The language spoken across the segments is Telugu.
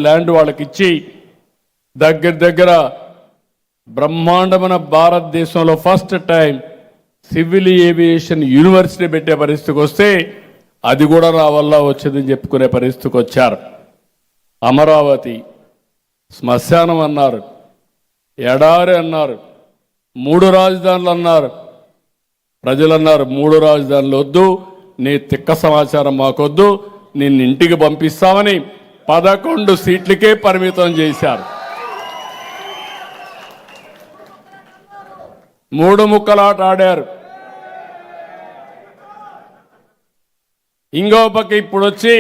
ల్యాండ్ వాళ్ళకి ఇచ్చి దగ్గర బ్రహ్మాండమైన భారతదేశంలో first time civil aviation university పెట్టే పరిస్థితికి వస్తే అది కూడా నా వల్ల వచ్చేదని చెప్పుకునే పరిస్థితికి వచ్చారు. అమరావతి శ్మశానం అన్నారు, ఎడారి అన్నారు, 3 రాజధానులు అన్నారు. ప్రజలు అన్నారు 3 రాజధానులు వద్దు, నీ తిక్క సమాచారం మాకొద్దు, నిన్ను ఇంటికి పంపిస్తామని 11 సీట్లకే పరిమితం చేశారు. 3 ముక్కలాట ఆడారు. ఇంకో పక్క ఇప్పుడు వచ్చి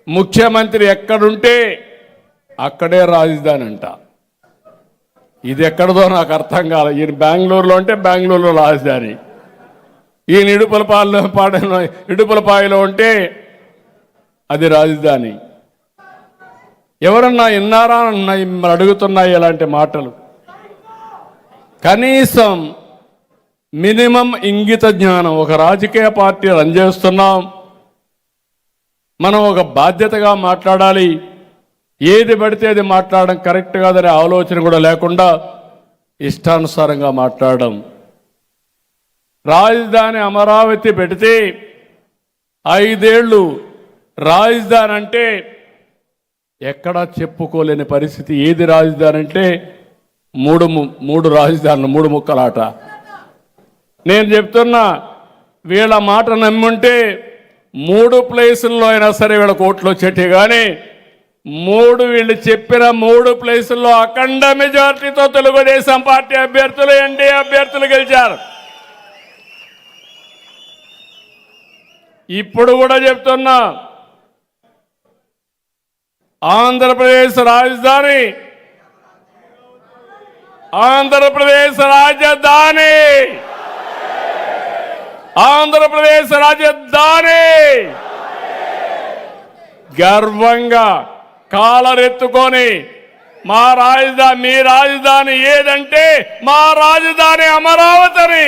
ముఖ్యమంత్రి ఎక్కడుంటే అక్కడే రాజధాని అంట. ఇది ఎక్కడదో నాకు అర్థం కాలేదు. ఈయన బెంగళూరులో ఉంటే బెంగళూరులో రాజధాని, ఈయన ఇడుపులపాయలో ఉంటే అది రాజధాని. ఎవరన్నా విన్నారా అన్న అడుగుతున్నాయి ఇలాంటి మాటలు. కనీసం మినిమం ఇంగిత జ్ఞానం. ఒక రాజకీయ పార్టీ రన్ చేస్తున్నాం, మనం ఒక బాధ్యతగా మాట్లాడాలి. ఏది పడితే అది మాట్లాడడం కరెక్ట్ కాదనే ఆలోచన కూడా లేకుండా ఇష్టానుసారంగా మాట్లాడడం. రాజధాని అమరావతి పెడితే 5 ఏళ్ళు రాజధాని అంటే ఎక్కడా చెప్పుకోలేని పరిస్థితి. ఏది రాజధాని అంటే మూడు రాజధానులు, 3 ముక్కలాట. నేను చెప్తున్నా, వీళ్ళ మాట నమ్ముంటే 3 ప్లేసుల్లో అయినా సరే వీళ్ళ కోట్లు వచ్చేటి. కానీ వీళ్ళు చెప్పిన 3 ప్లేసుల్లో అఖండ మెజార్టీతో తెలుగుదేశం పార్టీ అభ్యర్థులు, ఎన్డీఏ అభ్యర్థులు గెలిచారు. ఇప్పుడు కూడా చెప్తున్నా, ఆంధ్రప్రదేశ్ రాజధాని, ఆంధ్రప్రదేశ్ రాజధాని, ఆంధ్రప్రదేశ్ రాజధాని గర్వంగా కాలరెత్తుకొని మా రాజధాని, మీ రాజధాని ఏదంటే మా రాజధాని అమరావతిని.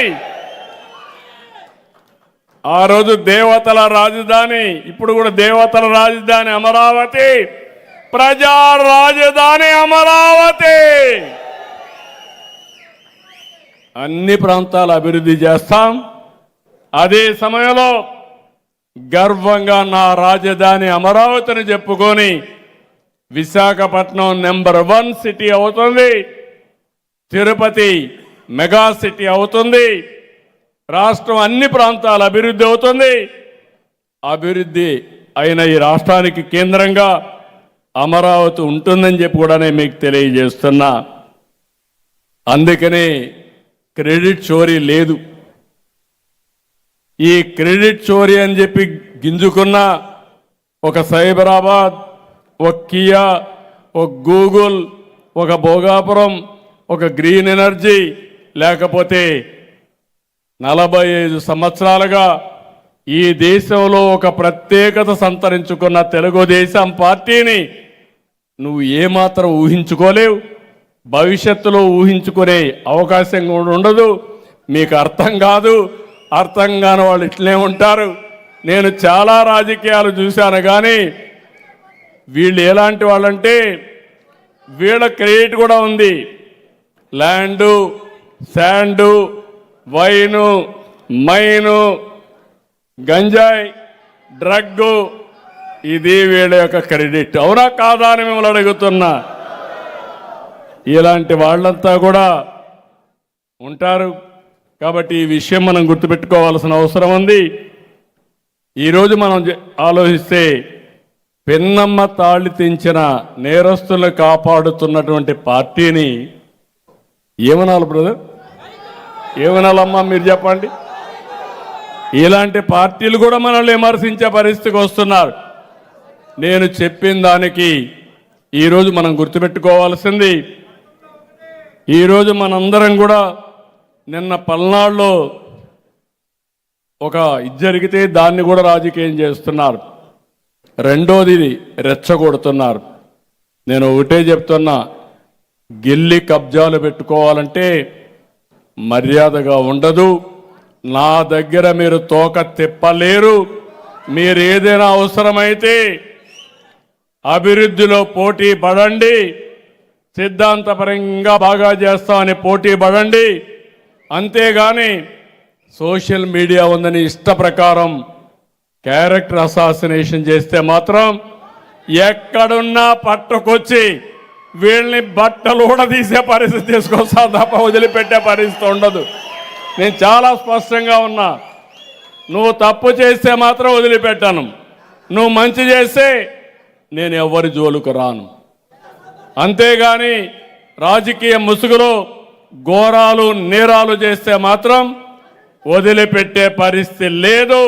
ఆ రోజు దేవతల రాజధాని, ఇప్పుడు కూడా దేవతల రాజధాని అమరావతి, ప్రజా రాజధాని అమరావతి. అన్ని ప్రాంతాల అభివృద్ధి చేస్తాం. అదే సమయంలో గర్వంగా నా రాజధాని అమరావతిని చెప్పుకొని విశాఖపట్నం నెంబర్ 1 సిటీ అవుతుంది, తిరుపతి మెగా సిటీ అవుతుంది, రాష్ట్రం అన్ని ప్రాంతాల అభివృద్ధి అవుతుంది. అభివృద్ధి అయిన ఈ రాష్ట్రానికి కేంద్రంగా అమరావతి ఉంటుందని చెప్పి కూడా నేను మీకు తెలియజేస్తున్నా. అందుకనే క్రెడిట్ చోరీ లేదు. ఈ క్రెడిట్ చోరీ అని చెప్పి గింజుకున్న ఒక సైబరాబాద్, ఒక కియా, ఒక గూగుల్, ఒక భోగాపురం, ఒక గ్రీన్ ఎనర్జీ, లేకపోతే 45 సంవత్సరాలుగా ఈ దేశంలో ఒక ప్రత్యేకత సంతరించుకున్న తెలుగుదేశం పార్టీని నువ్వు ఏమాత్రం ఊహించుకోలేవు, భవిష్యత్తులో ఊహించుకునే అవకాశం కూడా ఉండదు. మీకు అర్థం కాదు, అర్థం కాని వాళ్ళు ఇట్లే ఉంటారు. నేను చాలా రాజకీయాలు చూశాను, కానీ వీళ్ళు ఎలాంటి వాళ్ళంటే వీళ్ళ క్రెడిట్ కూడా ఉంది. ల్యాండు, శాండు, వైను, మైను, గంజాయి, డ్రగ్గు, ఇది వీళ్ళ యొక్క క్రెడిట్. అవునా కాదా అని మిమ్మల్ని అడుగుతున్నా. ఇలాంటి వాళ్ళంతా కూడా ఉంటారు. కాబట్టి ఈ విషయం మనం గుర్తుపెట్టుకోవాల్సిన అవసరం ఉంది. ఈరోజు మనం ఆలోచిస్తే పెన్నమ్మ తాళి తెంచిన నేరస్తులను కాపాడుతున్నటువంటి పార్టీని ఏమనాలి బ్రదర్? ఏమనాలమ్మా మీరు చెప్పండి. ఇలాంటి పార్టీలు కూడా మనల్ని విమర్శించే పరిస్థితికి వస్తున్నారు. నేను చెప్పిన దానికి ఈరోజు మనం గుర్తుపెట్టుకోవాల్సింది, ఈరోజు మనందరం కూడా నిన్న పల్నాడులో ఒక ఇది జరిగితే దాన్ని కూడా రాజకీయం చేస్తున్నారు. రెండోది రెచ్చగొడుతున్నారు. నేను ఒకటే చెప్తున్నా, గిల్లి కబ్జాలు పెట్టుకోవాలంటే మర్యాదగా ఉండదు. నా దగ్గర మీరు తోక తిప్పలేరు. మీరు ఏదైనా అవసరమైతే అభివృద్ధిలో పోటీ పడండి, సిద్ధాంతపరంగా బాగా చేస్తామని పోటీ పడండి. అంతేగాని సోషల్ మీడియా ఉందని ఇష్ట ప్రకారం క్యారెక్టర్ అసాసినేషన్ చేస్తే మాత్రం ఎక్కడున్నా పట్టుకొచ్చి వీళ్ళని బట్టలు కూడా తీసే పరిస్థితి తీసుకొస్తా తప్ప వదిలిపెట్టే పరిస్థితి ఉండదు. నేను చాలా స్పష్టంగా ఉన్నా. నువ్వు తప్పు చేస్తే మాత్రం వదిలిపెట్టాను, నువ్వు మంచి చేస్తే నేను ఎవరి జోలుకు రాను. అంతేగాని రాజకీయ ముసుగులో ఘోరాలు నేరాలు చేస్తే మాత్రం వదిలిపెట్టే పరిస్థితి లేదు.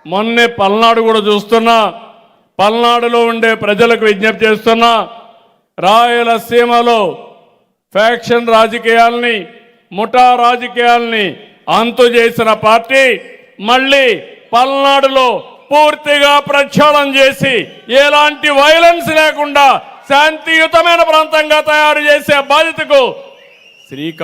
మొన్నే పల్నాడు కూడా చూస్తున్నా. పల్నాడులో ఉండే ప్రజలకు విజ్ఞప్తి చేస్తున్నా, రాయలసీమలో ఫ్యాక్షన్ రాజకీయాల్ని, ముఠా రాజకీయాల్ని అంతు చేసిన పార్టీ మళ్ళీ పల్నాడులో పూర్తిగా ప్రక్షాళన చేసి ఎలాంటి వైలెన్స్ లేకుండా శాంతియుతమైన ప్రాంతంగా తయారు చేసే బాధ్యతకు శ్రీకారం